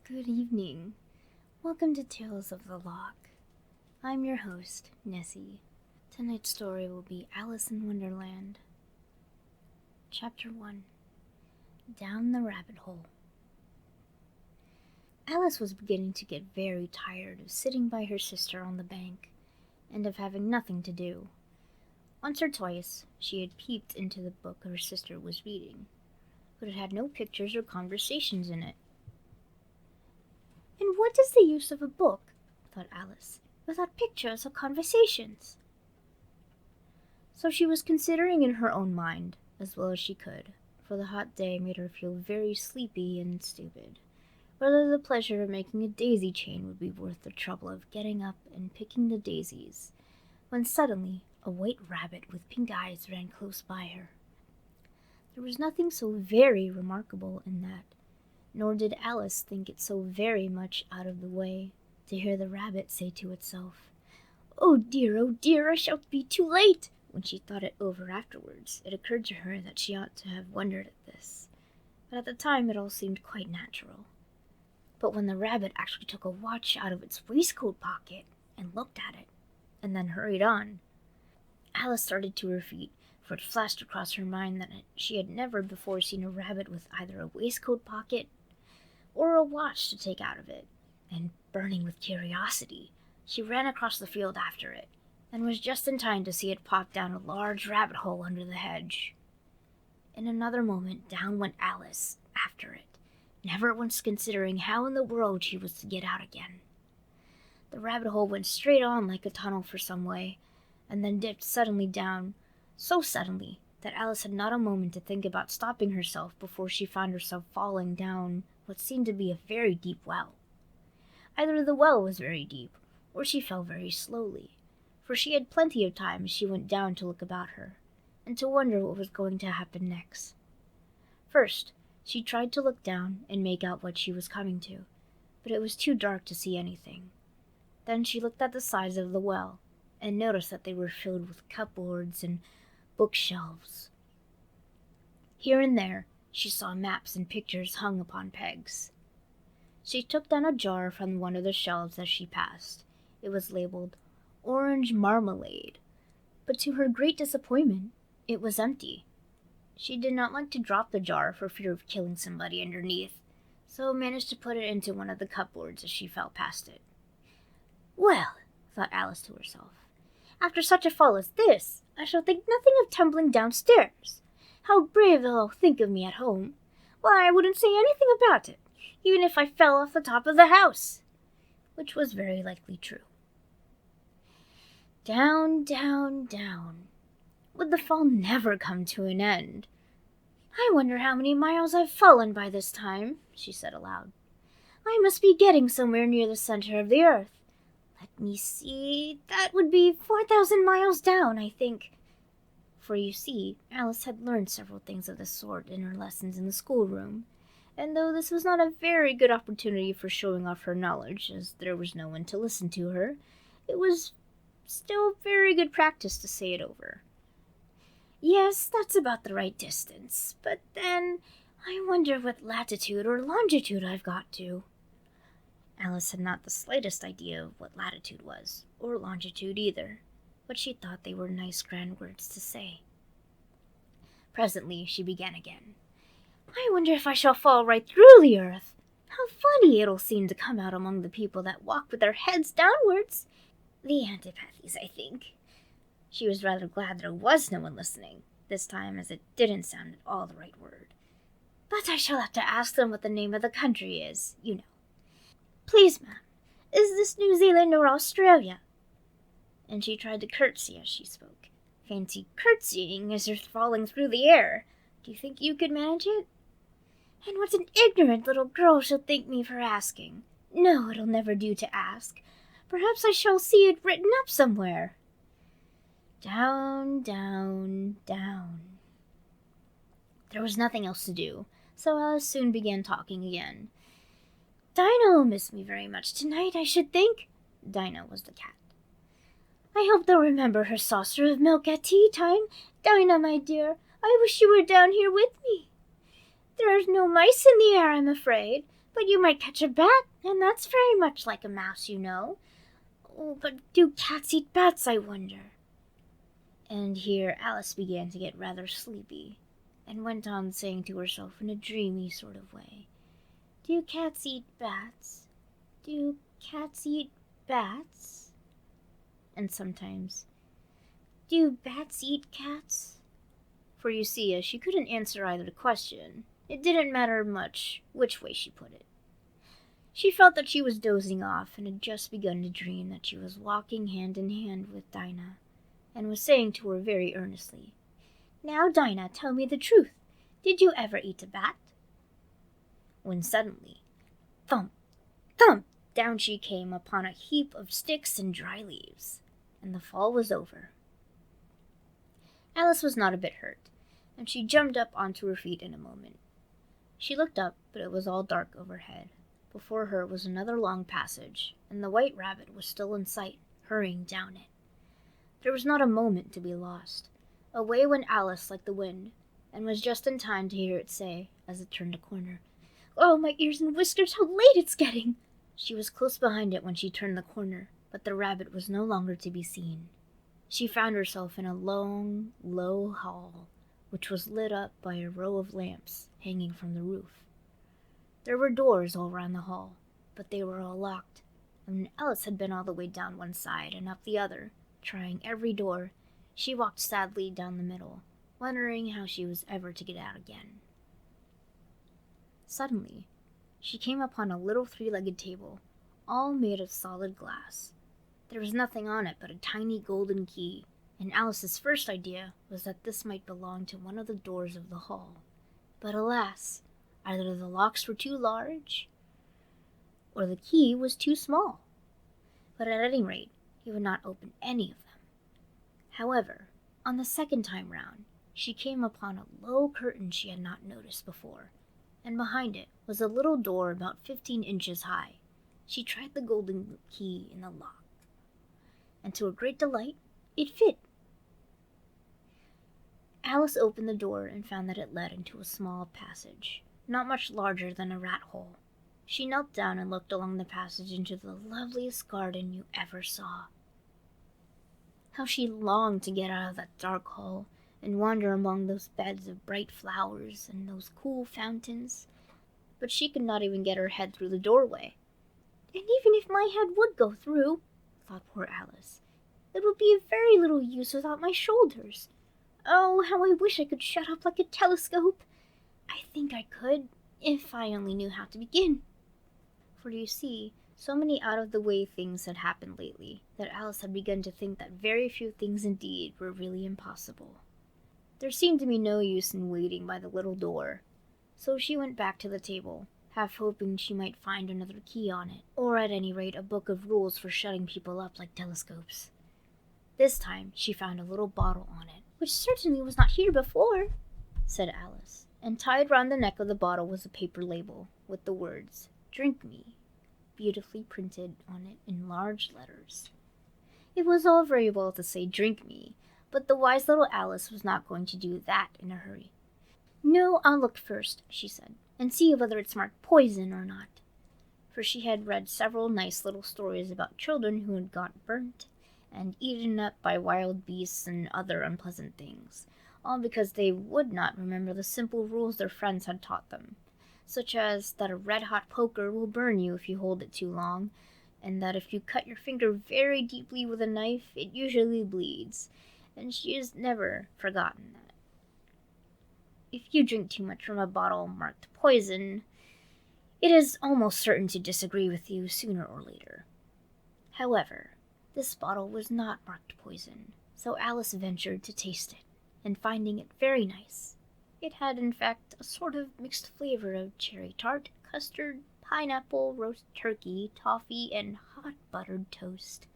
Good evening. Welcome to Tales of the Loch. I'm your host, Nessie. Tonight's story will be Alice in Wonderland. Chapter 1. Down the Rabbit Hole. Alice was beginning to get very tired of sitting by her sister on the bank, and of having nothing to do. Once or twice she had peeped into the book her sister was reading, but it had no pictures or conversations in it. And what is the use of a book, thought Alice, without pictures or conversations? So she was considering in her own mind, as well as she could, for the hot day made her feel very sleepy and stupid, whether the pleasure of making a daisy chain would be worth the trouble of getting up and picking the daisies, when suddenly a white rabbit with pink eyes ran close by her. There was nothing so very remarkable in that, nor did Alice think it so very much out of the way to hear the rabbit say to itself, oh dear, I shall be too late." When she thought it over afterwards, it occurred to her that she ought to have wondered at this, but at the time it all seemed quite natural. But when the rabbit actually took a watch out of its waistcoat pocket and looked at it, and then hurried on, Alice started to her feet, for it flashed across her mind that she had never before seen a rabbit with either a waistcoat pocket or a watch to take out of it, and burning with curiosity, she ran across the field after it, and was just in time to see it pop down a large rabbit hole under the hedge. In another moment down went Alice after it, never once considering how in the world she was to get out again. The rabbit hole went straight on like a tunnel for some way, and then dipped suddenly down, so suddenly that Alice had not a moment to think about stopping herself before she found herself falling down what seemed to be a very deep well. Either the well was very deep, or she fell very slowly, for she had plenty of time as she went down to look about her, and to wonder what was going to happen next. First, she tried to look down and make out what she was coming to, but it was too dark to see anything. Then she looked at the sides of the well, and noticed that they were filled with cupboards and bookshelves. Here and there she saw maps and pictures hung upon pegs. She took down a jar from one of the shelves as she passed. It was labeled Orange Marmalade, but to her great disappointment, it was empty. She did not like to drop the jar for fear of killing somebody underneath, so managed to put it into one of the cupboards as she fell past it. Well, thought Alice to herself, after such a fall as this, I shall think nothing of tumbling downstairs. How brave they'll all think of me at home. Why, I wouldn't say anything about it, even if I fell off the top of the house. Which was very likely true. Down, down, down. Would the fall never come to an end? I wonder how many miles I've fallen by this time, she said aloud. I must be getting somewhere near the center of the earth. Let me see, that would be 4,000 miles down, I think. For you see, Alice had learned several things of the sort in her lessons in the schoolroom, and though this was not a very good opportunity for showing off her knowledge, as there was no one to listen to her, it was still very good practice to say it over. Yes, that's about the right distance, but then I wonder what latitude or longitude I've got to. Alice had not the slightest idea of what latitude was, or longitude either, but she thought they were nice grand words to say. Presently she began again. I wonder if I shall fall right through the earth. How funny it'll seem to come out among the people that walk with their heads downwards. The antipathies, I think. She was rather glad there was no one listening, this time, as it didn't sound at all the right word. But I shall have to ask them what the name of the country is, you know. Please, ma'am, is this New Zealand or Australia? And she tried to curtsy as she spoke. Fancy curtsying as you're falling through the air. Do you think you could manage it? And what an ignorant little girl she'll think me for asking. No, it'll never do to ask. Perhaps I shall see it written up somewhere. Down, down, down. There was nothing else to do, so Alice soon began talking again. Dinah will miss me very much tonight, I should think. Dinah was the cat. I hope they'll remember her saucer of milk at tea time. Dinah, my dear, I wish you were down here with me. There are no mice in the air, I'm afraid, But you might catch a bat, and that's very much like a mouse, you know. Oh, but do cats eat bats, I wonder? And here Alice began to get rather sleepy, and went on saying to herself in a dreamy sort of way, Do cats eat bats? Do cats eat bats? And sometimes, Do bats eat cats? For you see, as she couldn't answer either question, it didn't matter much which way she put it. She felt that she was dozing off and had just begun to dream that she was walking hand in hand with Dinah, and was saying to her very earnestly, Now, Dinah, tell me the truth. Did you ever eat a bat? When suddenly, thump, thump, down she came upon a heap of sticks and dry leaves, and the fall was over. Alice was not a bit hurt, and she jumped up onto her feet in a moment. She looked up, but it was all dark overhead. Before her was another long passage, and the white rabbit was still in sight, hurrying down it. There was not a moment to be lost. Away went Alice like the wind, and was just in time to hear it say, as it turned a corner, Oh, my ears and whiskers, how late it's getting! She was close behind it when she turned the corner, but the rabbit was no longer to be seen. She found herself in a long, low hall, which was lit up by a row of lamps hanging from the roof. There were doors all round the hall, but they were all locked, and when Alice had been all the way down one side and up the other, trying every door, she walked sadly down the middle, wondering how she was ever to get out again. Suddenly, she came upon a little three-legged table, all made of solid glass. There was nothing on it but a tiny golden key, and Alice's first idea was that this might belong to one of the doors of the hall. But alas, either the locks were too large, or the key was too small. But at any rate, he would not open any of them. However, on the second time round, she came upon a low curtain she had not noticed before, and behind it was a little door about 15 inches high. She tried the golden key in the lock, and to her great delight, it fit. Alice opened the door and found that it led into a small passage, not much larger than a rat hole. She knelt down and looked along the passage into the loveliest garden you ever saw. How she longed to get out of that dark hole and wander among those beds of bright flowers and those cool fountains. But she could not even get her head through the doorway. And even if my head would go through, thought poor Alice, it would be of very little use without my shoulders. Oh, how I wish I could shut up like a telescope! I think I could, if I only knew how to begin. For you see, so many out-of-the-way things had happened lately that Alice had begun to think that very few things indeed were really impossible. There seemed to be no use in waiting by the little door, so she went back to the table, half hoping she might find another key on it, or at any rate a book of rules for shutting people up like telescopes. This time she found a little bottle on it, which certainly was not here before, said Alice, and tied round the neck of the bottle was a paper label, with the words, Drink Me, beautifully printed on it in large letters. It was all very well to say, Drink me, but the wise little Alice was not going to do that in a hurry. No, I'll look first, she said, and see whether it's marked poison or not. For she had read several nice little stories about children who had got burnt and eaten up by wild beasts and other unpleasant things, all because they would not remember the simple rules their friends had taught them, such as that a red-hot poker will burn you if you hold it too long, and that if you cut your finger very deeply with a knife, it usually bleeds, and she has never forgotten that. If you drink too much from a bottle marked poison, it is almost certain to disagree with you sooner or later. However, this bottle was not marked poison, so Alice ventured to taste it, and finding it very nice, it had in fact a sort of mixed flavor of cherry tart, custard, pineapple, roast turkey, toffee, and hot buttered toast.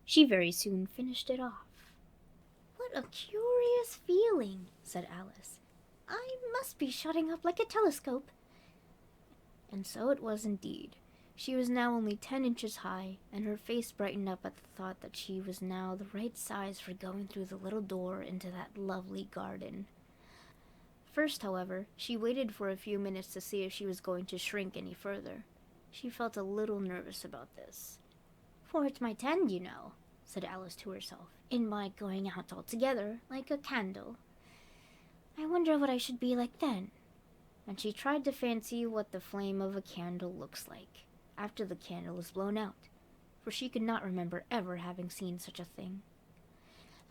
She very soon finished it off. What a curious feeling, said Alice. I must be shutting up like a telescope. And so it was indeed. She was now only 10 inches high, and her face brightened up at the thought that she was now the right size for going through the little door into that lovely garden. first, however, she waited for a few minutes to see if she was going to shrink any further. She felt a little nervous about this. "For it might end, you know," said Alice to herself, "in my going out altogether, like a candle. I wonder what I should be like then." And she tried to fancy what the flame of a candle looks like after the candle is blown out, for she could not remember ever having seen such a thing.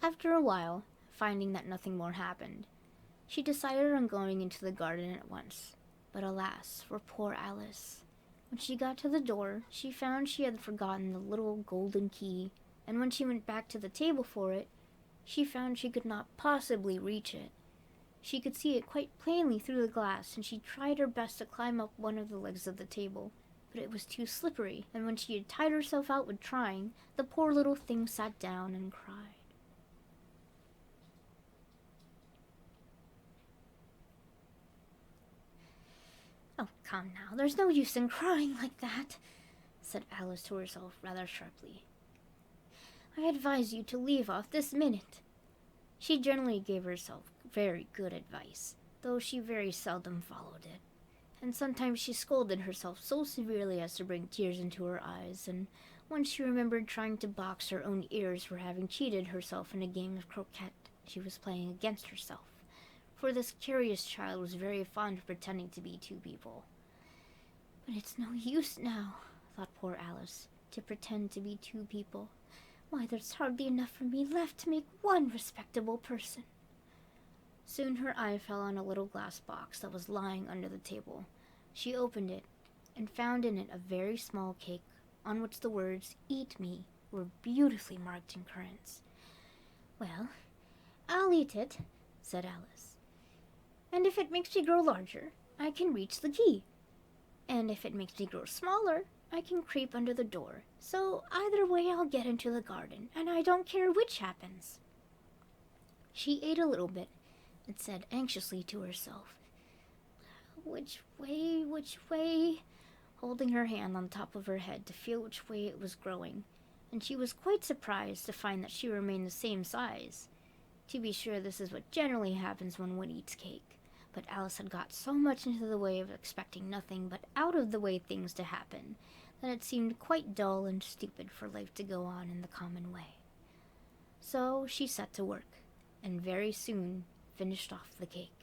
After a while, finding that nothing more happened, she decided on going into the garden at once. But alas, for poor Alice. When she got to the door, she found she had forgotten the little golden key, and when she went back to the table for it, she found she could not possibly reach it. She could see it quite plainly through the glass, and she tried her best to climb up one of the legs of the table, but it was too slippery, and when she had tired herself out with trying, the poor little thing sat down and cried. "Oh, come now, there's no use in crying like that," said Alice to herself rather sharply. "I advise you to leave off this minute." She generally gave herself very good advice, though she very seldom followed it, and sometimes she scolded herself so severely as to bring tears into her eyes, and once she remembered trying to box her own ears for having cheated herself in a game of croquet she was playing against herself, for this curious child was very fond of pretending to be two people. "But it's no use now," thought poor Alice, "to pretend to be two people. Why, there's hardly enough for me left to make one respectable person." Soon her eye fell on a little glass box that was lying under the table. She opened it, and found in it a very small cake, on which the words, "Eat me," were beautifully marked in currants. "Well, I'll eat it," said Alice. "And if it makes me grow larger, I can reach the key. And if it makes me grow smaller, I can creep under the door. So either way I'll get into the garden, and I don't care which happens." She ate a little bit, and said anxiously to herself, which way, holding her hand on top of her head to feel which way it was growing, and she was quite surprised to find that she remained the same size. To be sure, this is what generally happens when one eats cake, but Alice had got so much into the way of expecting nothing but out-of-the-way things to happen, that it seemed quite dull and stupid for life to go on in the common way. So she set to work, and very soon finished off the cake.